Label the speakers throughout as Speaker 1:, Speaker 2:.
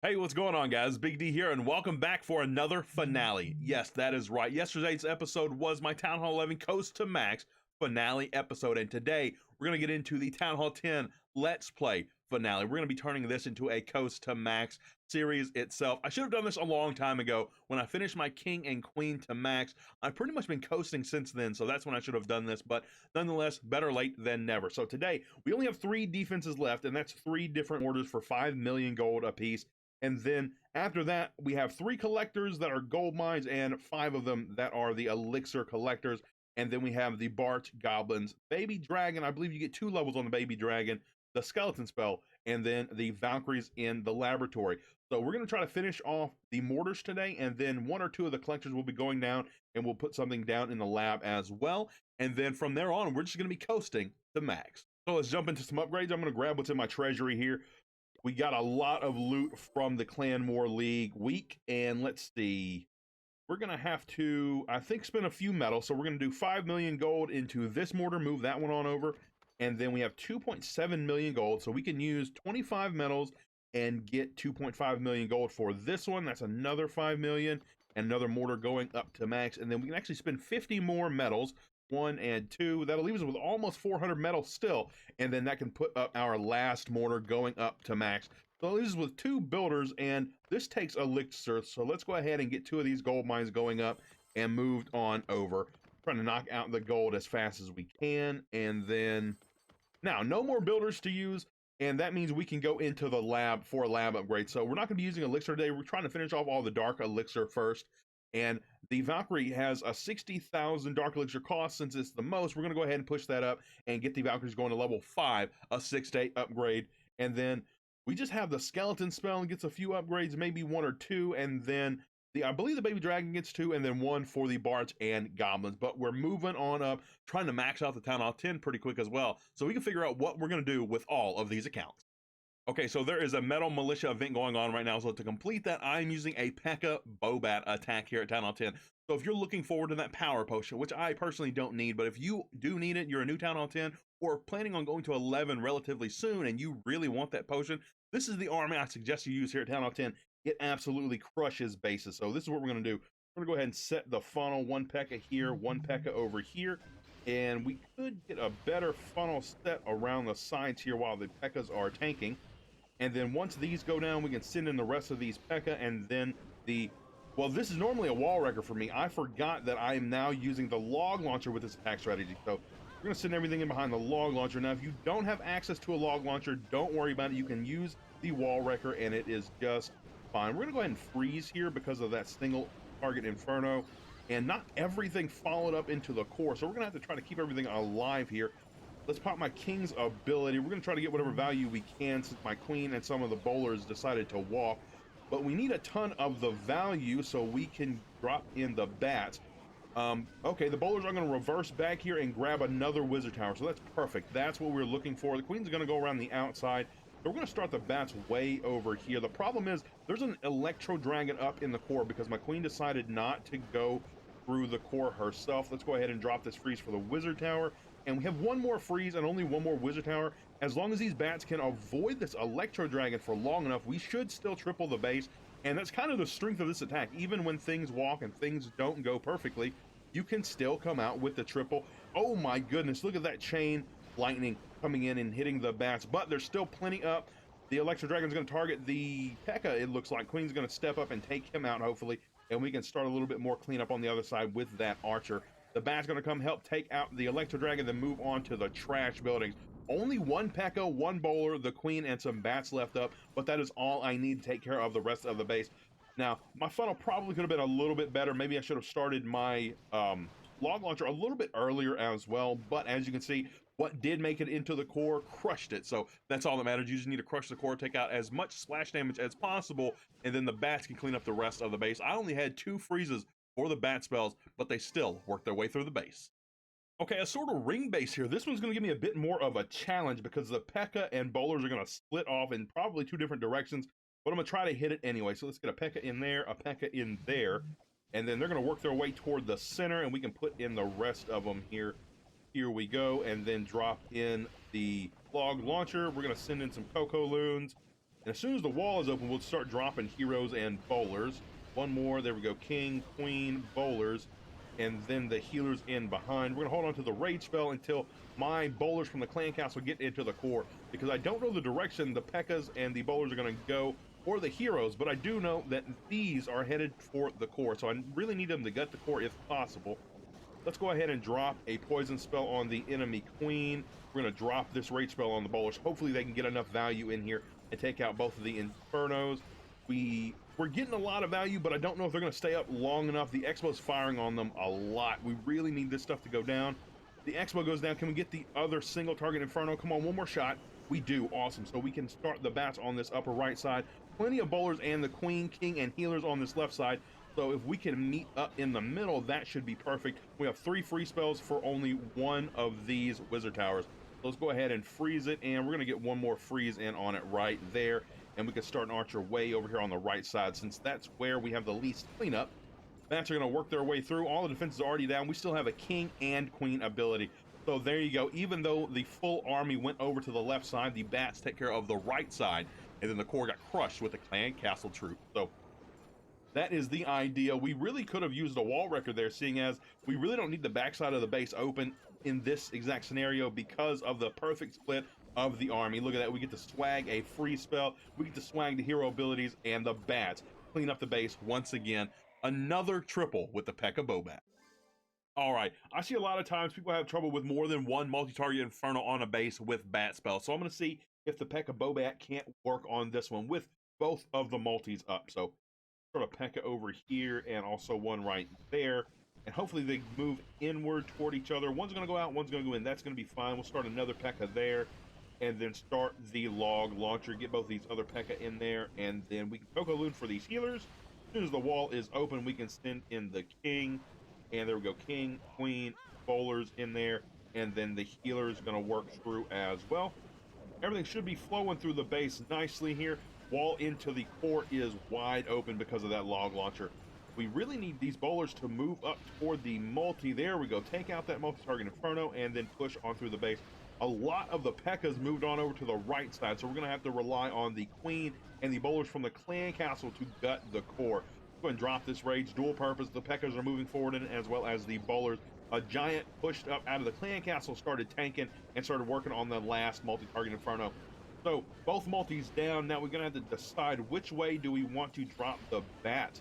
Speaker 1: Hey, what's going on, guys? Big D here, and welcome back for another finale. Yes, that is right. Yesterday's episode was my Town Hall 11 Coast to Max finale episode, and today we're going to get into the Town Hall 10 Let's Play finale. We're going to be turning this into a Coast to Max series itself. I should have done this a long time ago. When I finished my King and Queen to Max, I've pretty much been coasting since then, so that's when I should have done this, but nonetheless, better late than never. So today, we only have 3 defenses left, and that's 3 different orders for 5 million gold apiece. And then after that, we have 3 collectors that are gold mines and 5 of them that are the elixir collectors. And then we have the Bart Goblins, Baby Dragon. I believe you get 2 levels on the Baby Dragon, the Skeleton Spell, and then the Valkyries in the laboratory. So we're going to try to finish off the mortars today, and then 1 or 2 of the collectors will be going down, and we'll put something down in the lab as well. And then from there on, we're just going to be coasting to max. So let's jump into some upgrades. I'm going to grab what's in my treasury here. We got a lot of loot from the Clan War League week, and let's see. We're going to have to, I think, spend a few metals. So we're going to do 5 million gold into this mortar, move that one on over. And then we have 2.7 million gold, so we can use 25 metals and get 2.5 million gold for this one. That's another 5 million, and another mortar going up to max. And then we can actually spend 50 more metals. 1 and 2, that'll leave us with almost 400 metal still, and then that can put up our last mortar going up to max. So this is with 2 builders, and this takes elixir, so let's go ahead and get 2 of these gold mines going up and moved on over, trying to knock out the gold as fast as we can. And then now no more builders to use, and that means we can go into the lab for a lab upgrade. So we're not going to be using elixir today. We're trying to finish off all the dark elixir first. And the Valkyrie has a 60,000 Dark Elixir cost. Since it's the most, we're going to go ahead and push that up and get the Valkyries going to level 5, a 6-day upgrade. And then we just have the Skeleton Spell and gets a few upgrades, maybe 1 or 2. And then I believe the Baby Dragon gets 2, and then 1 for the Bards and Goblins. But we're moving on up, trying to max out the Town Hall 10 pretty quick as well, so we can figure out what we're going to do with all of these accounts. Okay, so there is a Metal Militia event going on right now. So to complete that, I'm using a P.E.K.K.A. Bobat attack here at Town Hall 10. So if you're looking forward to that power potion, which I personally don't need, but if you do need it, you're a new Town Hall 10, or planning on going to 11 relatively soon, and you really want that potion, this is the army I suggest you use here at Town Hall 10. It absolutely crushes bases. So this is what we're going to do. We're going to go ahead and set the funnel, 1 P.E.K.K.A. here, 1 P.E.K.K.A. over here. And we could get a better funnel set around the sides here while the P.E.K.K.A.s are tanking. And then once these go down, we can send in the rest of these P.E.K.K.A. And then well, this is normally a wall wrecker for me. I forgot that I am now using the log launcher with this attack strategy. So we're going to send everything in behind the log launcher. Now, if you don't have access to a log launcher, don't worry about it. You can use the wall wrecker, and it is just fine. We're going to go ahead and freeze here because of that single target inferno. And not everything followed up into the core. So we're going to have to try to keep everything alive here. Let's pop my King's ability. We're going to try to get whatever value we can since my Queen and some of the bowlers decided to walk. But we need a ton of the value so we can drop in the bats. Okay, the bowlers are going to reverse back here and grab another wizard tower. So that's perfect. That's what we're looking for. The Queen's going to go around the outside. So we're going to start the bats way over here. The problem is there's an Electro Dragon up in the core because my Queen decided not to go through the core herself. Let's go ahead and drop this freeze for the wizard tower. And we have 1 more freeze and only 1 more wizard tower. As long as these bats can avoid this Electro Dragon for long enough, we should still triple the base. And that's kind of the strength of this attack. Even when things walk and things don't go perfectly, you can still come out with the triple. Oh my goodness, look at that chain lightning coming in and hitting the bats. But there's still plenty up. The Electro Dragon's going to target the P.E.K.K.A. It looks like Queen's going to step up and take him out, hopefully. And we can start a little bit more cleanup on the other side with that archer. The bat's going to come help take out the Electro Dragon, then move on to the trash buildings. Only 1 P.E.K.K.A., 1 bowler, the Queen, and some bats left up, but that is all I need to take care of the rest of the base. Now, my funnel probably could have been a little bit better. Maybe I should have started my log launcher a little bit earlier as well, but as you can see, what did make it into the core crushed it. So that's all that matters. You just need to crush the core, take out as much splash damage as possible, and then the bats can clean up the rest of the base. I only had 2 freezes for the bat spells, but they still work their way through the base. Okay, a sort of ring base here. This one's going to give me a bit more of a challenge because the P.E.K.K.A. and bowlers are going to split off in probably 2 different directions, but I'm going to try to hit it anyway. So let's get a P.E.K.K.A. in there, a P.E.K.K.A. in there, and then they're going to work their way toward the center, and we can put in the rest of them here. Here we go, and then drop in the log launcher. We're going to send in some Cocoa Loons, And as soon as the wall is open, we'll start dropping heroes and bowlers. One more, there we go, king, queen, bowlers, and then the healers in behind. We're gonna hold on to the rage spell until my bowlers from the clan castle get into the core, because I don't know the direction the P.E.K.K.A.s and the bowlers are gonna go, or the heroes, but I do know that these are headed for the core, so I really need them to gut the core if possible. Let's go ahead and drop a poison spell on the enemy queen. We're going to drop this rage spell on the bowlers. Hopefully they can get enough value in here and take out both of the infernos. We're getting a lot of value, but I don't know if they're going to stay up long enough. The Expo's firing on them a lot. We really need this stuff to go down. The Expo goes down. Can we get the other single target inferno? Come on, one more shot. We do. Awesome. So we can start the bats on this upper right side. Plenty of bowlers and the queen, king, and healers on this left side. So if we can meet up in the middle, that should be perfect. We have 3 free spells for only one of these wizard towers. So let's go ahead and freeze it, and we're going to get one more freeze in on it right there. And we can start an archer way over here on the right side, since that's where we have the least cleanup. Bats are going to work their way through. All the defenses are already down. We still have a king and queen ability. So there you go. Even though the full army went over to the left side, the bats take care of the right side, and then the core got crushed with the clan castle troop. So that is the idea. We really could have used a wall record there, seeing as we really don't need the backside of the base open in this exact scenario because of the perfect split of the army. Look at that. We get to swag a free spell. We get to swag the hero abilities, and the bats clean up the base once again. Another triple with the P.E.K.K.A. Bobat. All right, I see a lot of times people have trouble with more than one multi-target inferno on a base with bat spell. So I'm going to see if the P.E.K.K.A. Bobat can't work on this one with both of the multis up. So sort of P.E.K.K.A. over here and also one right there, and hopefully they move inward toward each other. One's going to go out, one's going to go in. That's going to be fine. We'll start another P.E.K.K.A. there, and then start the log launcher, get both these other P.E.K.K.A. in there, and then we can Coco Loon for these healers. As soon as the wall is open, we can send in the king, and there we go, king, queen, bowlers in there, and then the healer is going to work through as well. Everything should be flowing through the base nicely here. Wall into the core is wide open because of that log launcher. We really need these bowlers to move up toward the multi. There we go. Take out that multi-target inferno and then push on through the base. A lot of the P.E.K.K.A.s moved on over to the right side, so we're going to have to rely on the queen and the bowlers from the clan castle to gut the core. Go ahead and drop this rage, dual purpose. The P.E.K.K.A.s are moving forward in it, as well as the bowlers. A giant pushed up out of the clan castle, started tanking, and started working on the last multi-target inferno. So both multis down. Now we're going to have to decide which way do we want to drop the bat.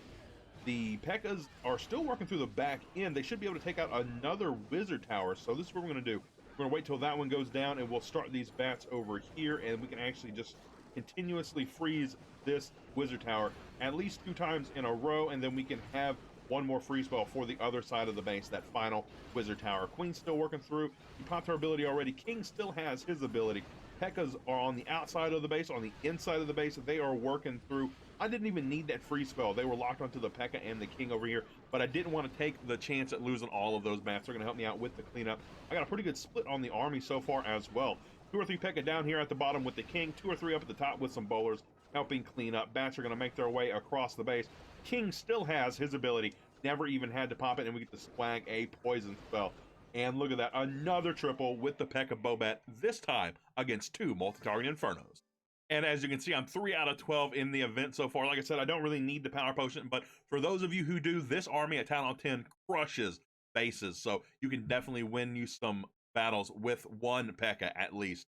Speaker 1: The P.E.K.K.A.s are still working through the back end. They should be able to take out another wizard tower. So this is what we're going to do. We're going to wait till that one goes down, and we'll start these bats over here, and we can actually just continuously freeze this wizard tower at least 2 times in a row, and then we can have one more freeze spell for the other side of the base, that final wizard tower. Queen's still working through. He popped her ability already. King still has his ability. P.E.K.K.A.s are on the outside of the base, on the inside of the base. They are working through. I didn't even need that free spell. They were locked onto the P.E.K.K.A. and the king over here, but I didn't want to take the chance at losing all of those bats. They're going to help me out with the cleanup. I got a pretty good split on the army so far as well. 2 or 3 P.E.K.K.A. down here at the bottom with the king, 2 or 3 up at the top with some bowlers helping clean up. Bats are going to make their way across the base. King still has his ability. Never even had to pop it, and we get to swag a poison spell. And look at that, another triple with the P.E.K.K.A. Bobat, this time against 2 multi-target infernos. And as you can see, I'm 3 out of 12 in the event so far. Like I said, I don't really need the power potion, but for those of you who do, this army at Town Hall 10 crushes bases. So you can definitely win you some battles with 1 P.E.K.K.A. at least.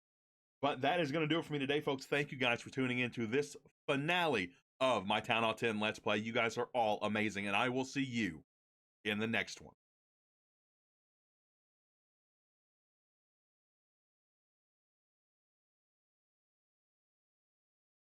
Speaker 1: But that is going to do it for me today, folks. Thank you guys for tuning in to this finale of my Town Hall 10 Let's Play. You guys are all amazing, and I will see you in the next one.